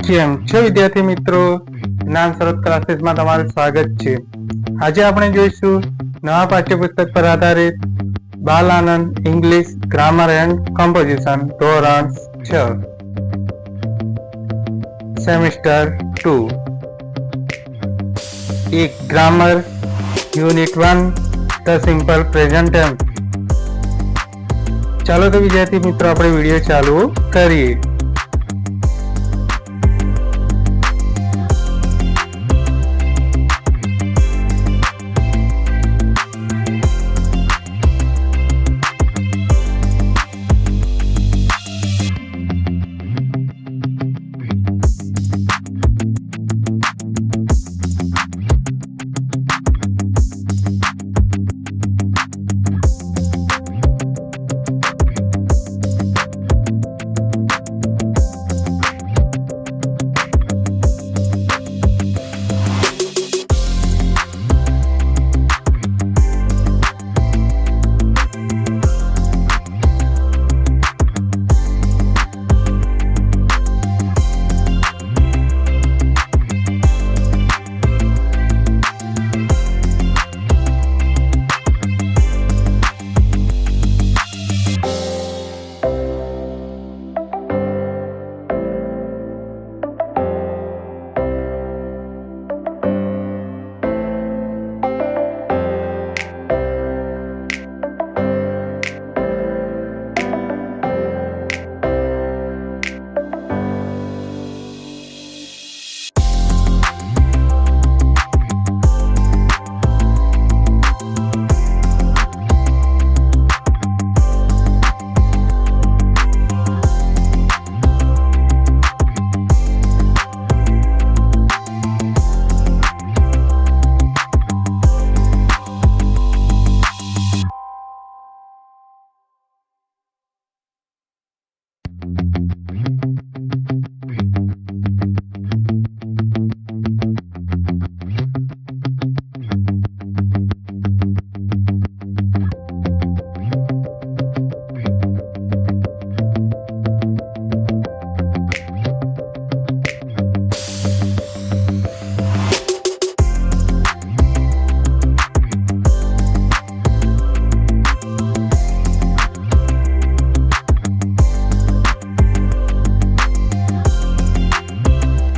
કેમ છો વિદ્યાર્થી મિત્રો, જ્ઞાન સરોવર ક્લાસીસમાં તમારું સ્વાગત છે। આજે આપણે જોઈશું નવા પાઠ્યપુસ્તક પર આધારિત બાલ આનંદ ઇંગ્લિશ ગ્રામર એન્ડ કમ્પોઝિશન ધોરણ 6 સેમિસ્ટર 2 એક grammar unit 1 the simple present tense. ચાલો તો વિદ્યાર્થી મિત્રો આપણે વિડીયો ચાલુ કરીએ।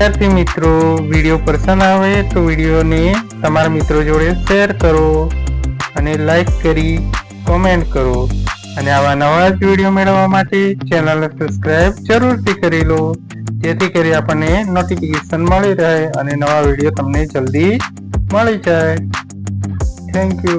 विद्यार्थी मित्रों वीडियो पसंद आवे तो वीडियो ने तमारा मित्रों जोड़े शेर करो अने लाइक करी कमेंट करो अने आवा नवा वीडियो मेळववा माटे चेनल ने सब्सक्राइब जरूरथी करी लो, जेथी करी आपने नोटिफिकेशन मळी रहे अने नवा वीडियो तमने जल्दी मळी जाए। Thank you.